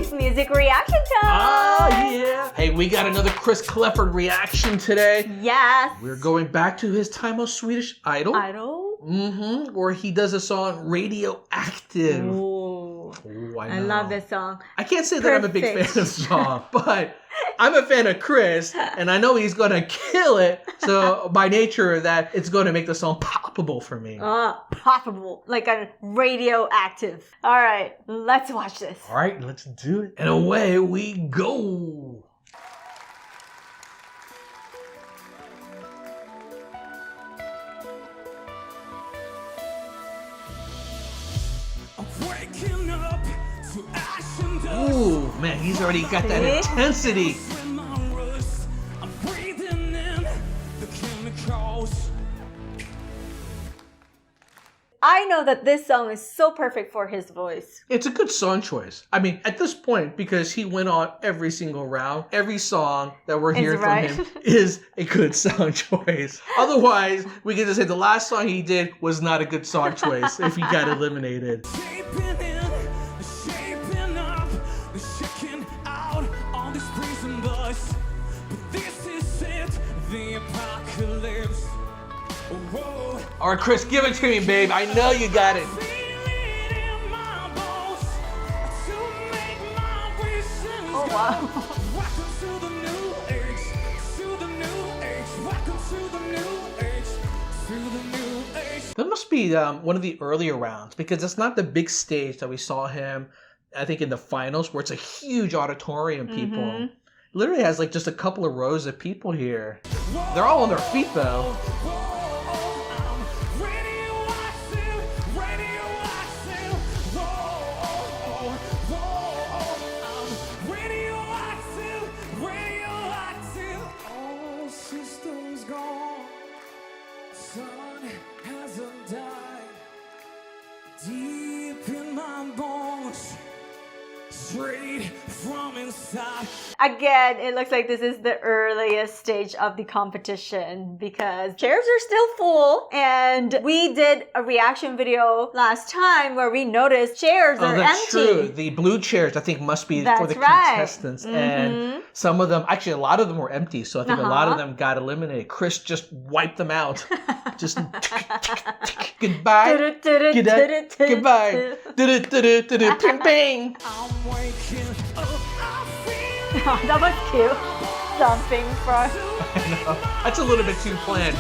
It's music reaction time! Ah, yeah! Hey, we got another Chris Kläfford reaction today. Yes! We're going back to his time on Swedish Idol. Where he does a song, Radioactive. Ooh. Oh, I love this song. I can't say that I'm a big fan of the song, but I'm a fan of Chris, and I know he's going to kill it. So by nature of that, it's going to make the song poppable for me. Poppable. Like a radioactive. All right, let's watch this. All right, let's do it. And away we go. Ooh, man, he's already got that intensity. I know that this song is so perfect for his voice. It's a good song choice. I mean, at this point, because he went on every single round, every song that we're hearing from him is a good song choice. Otherwise, we can just say the last song he did was not a good song choice if he got eliminated. All right, Chris, give it to me, babe. I know you got it. Oh, wow. That must be one of the earlier rounds, because it's not the big stage that we saw him, I think, in the finals, where it's a huge auditorium, people. Literally has like just a couple of rows of people here. They're all on their feet, though. Again, it looks like this is the earliest stage of the competition because chairs are still full, and we did a reaction video last time where we noticed chairs are empty. That's true. The blue chairs, I think, must be for the contestants, and some of them, actually a lot of them were empty, so I think a lot of them got eliminated. Chris just wiped them out. Just goodbye, goodbye, ping ping. That was cute. Something for. I know. That's a little bit too planned.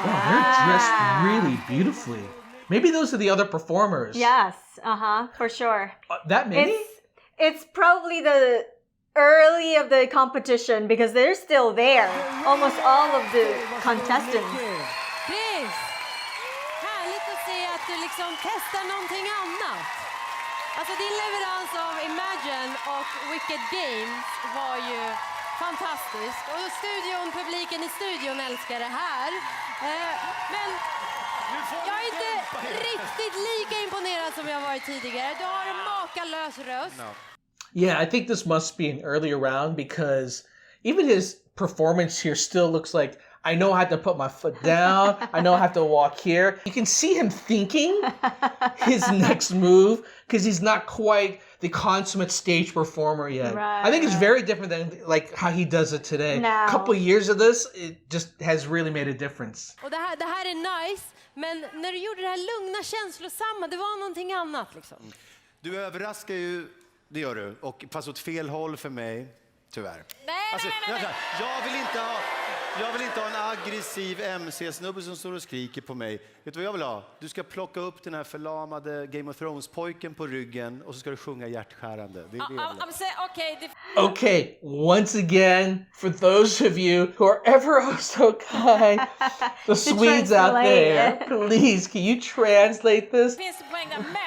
Wow, they're dressed really beautifully. Maybe those are the other performers. Yes, for sure. That many? It's probably the early of the competition because they're still there. Almost all of the contestants. Chris! Härligt att se att du liksom testar någonting annat. Alltså din leverans av Imagine och Wicked Games var ju fantastisk. Och publiken i studion älskar det här. Men jag är inte riktigt lika imponerad som jag varit tidigare. Du har en makalös röst. No. Yeah, I think this must be an earlier round because even his performance here still looks like, I know I have to put my foot down. I know I have to walk here. You can see him thinking his next move because he's not quite the consummate stage performer yet. I think it's very different than like how he does it today. A couple years of this, it just has really made a difference. Och det här är nice, men när du gjorde det här lugna, känslosamma, det var någonting annat liksom. Du överraskar ju, det gör du, och fast åt fel håll för mig, tyvärr. Nej. Jag vill inte ha en aggressiv MC-snubbe som står och skriker på mig. Vet du vad jag vill ha? Du ska plocka upp den här förlamade Game of Thrones-pojken på ryggen och så ska du sjunga hjärtskärande. Det är det jag vill ha. Okay, once again, for those of you who are ever so kind, the Swedes out there, please, can you translate this? Finns det poäng där, men.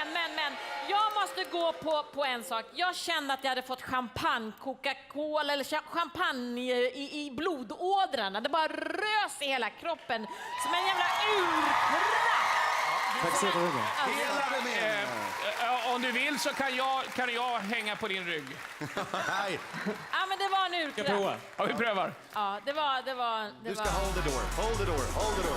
Jag måste gå gå på en sak. Jag kände att jag hade fått champagne, Coca-Cola eller champagne i blodådrarna. Det bara rös i hela kroppen som en jävla urkraft. Om du vill så kan jag hänga på din rygg. Nej, Ja, men det var en urkraft. Ja, vi prövar. Ja, det var... du ska hold the door, hold the door, hold the door.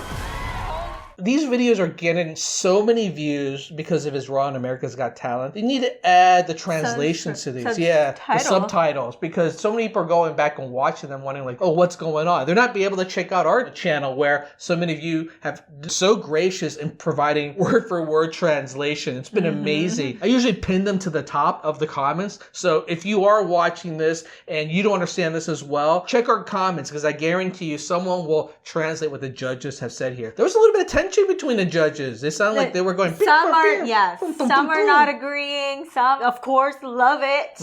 These videos are getting so many views because of his run on America's Got Talent. They need to add the translations to these. Yeah, the subtitles. Because so many people are going back and watching them wondering like, oh, what's going on? They're not be able to check out our channel where so many of you have been so gracious in providing word-for-word translation. It's been amazing. I usually pin them to the top of the comments. So if you are watching this and you don't understand this as well, check our comments because I guarantee you someone will translate what the judges have said here. There was a little bit of tension between the judges. They sound like they were going. Some are not agreeing. Some, of course, love it.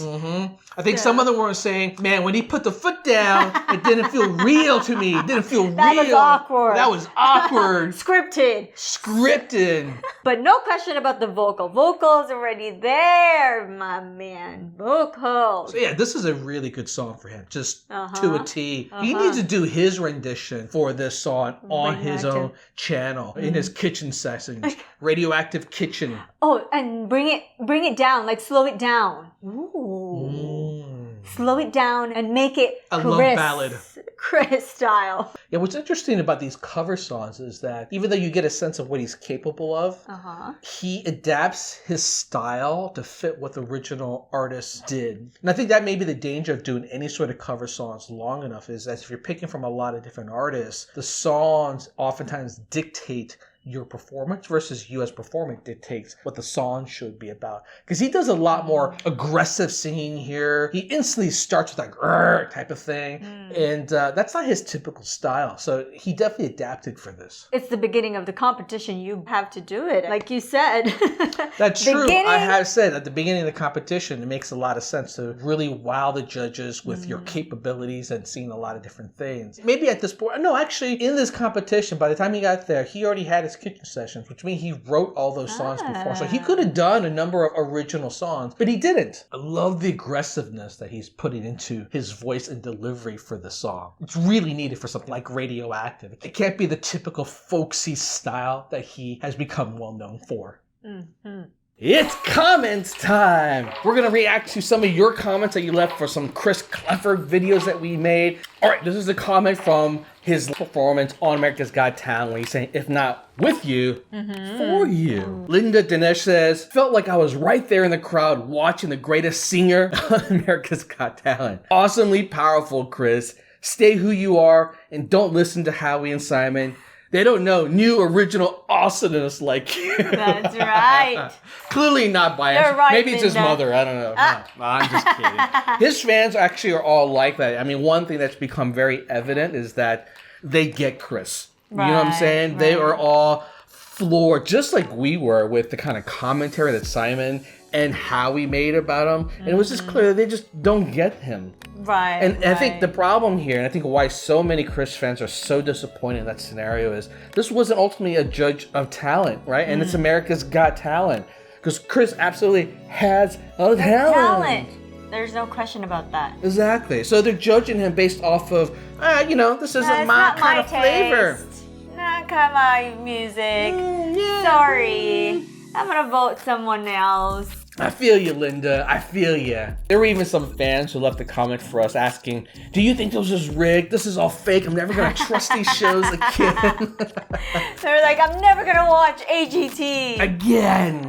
I think some of them were saying, "Man, when he put the foot down, it didn't feel real to me. It didn't feel real. That was awkward. That was awkward. Scripted. But no question about the vocal. Vocals already there, my man. Vocals. So yeah, this is a really good song for him, just to a T. He needs to do his rendition for this song on his own channel in his kitchen sessions, Radioactive Kitchen. Oh, and bring it down, like slow it down. Ooh. Slow it down and make it a love ballad. Chris style. Yeah, what's interesting about these cover songs is that even though you get a sense of what he's capable of, he adapts his style to fit what the original artist did. And I think that may be the danger of doing any sort of cover songs long enough is that if you're picking from a lot of different artists, the songs oftentimes dictate your performance versus you as performing dictates what the song should be about. Because he does a lot more aggressive singing here. He instantly starts with like type of thing. And that's not his typical style. So he definitely adapted for this. It's the beginning of the competition. You have to do it. Like you said. That's true. I have said at the beginning of the competition, it makes a lot of sense to really wow the judges with your capabilities and seeing a lot of different things. Maybe at this point, no, actually in this competition, by the time he got there, he already had his kitchen sessions, which means he wrote all those songs before. So he could have done a number of original songs, but he didn't. I love the aggressiveness that he's putting into his voice and delivery for the song. It's really needed for something like Radioactive. It can't be the typical folksy style that he has become well known for. It's comments time! We're going to react to some of your comments that you left for some Chris Kläfford videos that we made. Alright, this is a comment from his performance on America's Got Talent. He's saying, if not with you, for you. Linda Dinesh says, felt like I was right there in the crowd watching the greatest singer on America's Got Talent. Awesomely powerful, Chris. Stay who you are and don't listen to Howie and Simon. They don't know new original awesomeness like you. That's right. Clearly not biased. You're right, Maybe it's his Linda. mother. I don't know. No, I'm just kidding. His fans actually are all like that. I mean, one thing that's become very evident is that they get Chris. You know what I'm saying? They are all floored, just like we were with the kind of commentary that Simon and Howie made about him. And it was just clear that they just don't get him. Right. And I think the problem here, and I think why so many Chris fans are so disappointed in that scenario is this wasn't ultimately a judge of talent, right? And it's America's Got Talent. Because Chris absolutely has a talent. There's no question about that. Exactly. So they're judging him based off of, this isn't my kind of flavor. Not kind of my music. Sorry. I'm going to vote someone else. I feel you, Linda. I feel you. There were even some fans who left a comment for us asking, do you think this is rigged? This is all fake. I'm never going to trust these shows again. They're like, I'm never going to watch AGT. Again.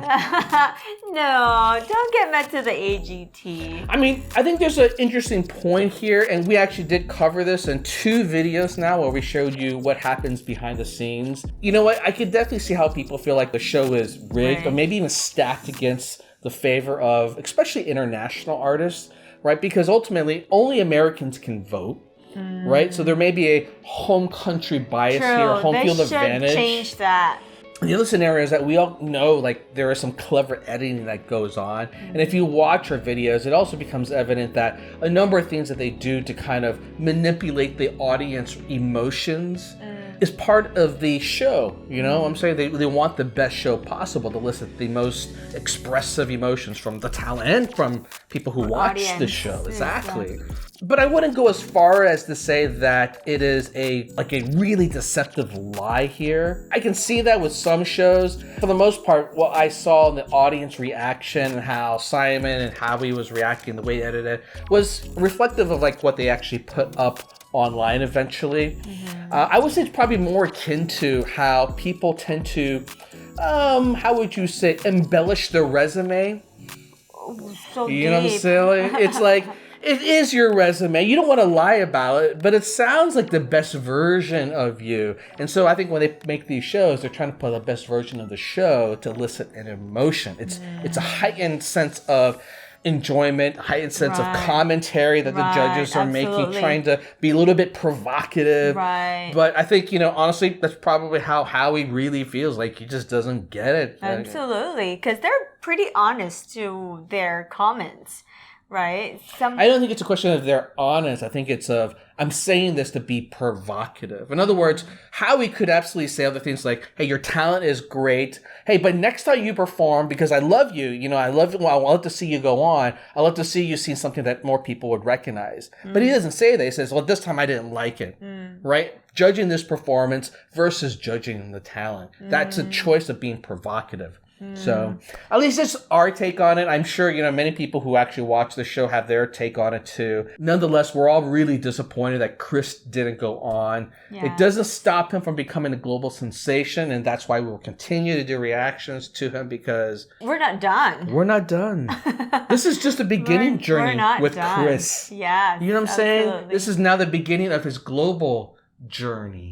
No, don't get mad to the AGT. I mean, I think there's an interesting point here, and we actually did cover this in 2 videos now where we showed you what happens behind the scenes. You know what? I could definitely see how people feel like the show is rigged or maybe even stacked against the favor of especially international artists, right? Because ultimately only Americans can vote, right? So there may be a home country bias here, home field advantage. They should change that. The other scenario is that we all know like there is some clever editing that goes on. And if you watch our videos, it also becomes evident that a number of things that they do to kind of manipulate the audience emotions is part of the show. You know, I'm saying they want the best show possible to elicit the most expressive emotions from the talent and from people who watch the show. Exactly. Yeah. But I wouldn't go as far as to say that it is a really deceptive lie here. I can see that with some shows. For the most part, what I saw in the audience reaction and how Simon and Howie was reacting, the way he edited it, was reflective of like what they actually put up online eventually. I would say it's probably more akin to how people tend to, how would you say, embellish their resume. So you know what I'm saying? It's like, it is your resume. You don't want to lie about it, but it sounds like the best version of you. And so I think when they make these shows, they're trying to put the best version of the show to elicit an emotion. It's a heightened sense of enjoyment, heightened sense of commentary that the judges are making, trying to be a little bit provocative. Right. But I think, honestly, that's probably how Howie really feels. Like, he just doesn't get it. Absolutely. Because they're pretty honest to their comments. Right? I don't think it's a question of they're honest. I think it's of, I'm saying this to be provocative. In other words, Howie could absolutely say other things like, hey, your talent is great. Hey, but next time you perform, because I love you, I love it. Well, I love to see you go on. I love to see you see something that more people would recognize. But he doesn't say that. He says, well, this time I didn't like it. Right? Judging this performance versus judging the talent. That's a choice of being provocative. So at least it's our take on it. I'm sure, many people who actually watch the show have their take on it too. Nonetheless, we're all really disappointed that Chris didn't go on. Yeah. It doesn't stop him from becoming a global sensation, and that's why we will continue to do reactions to him, because we're not done. We're not done. This is just the beginning journey with Chris. Yeah. You know what I'm saying? This is now the beginning of his global journey.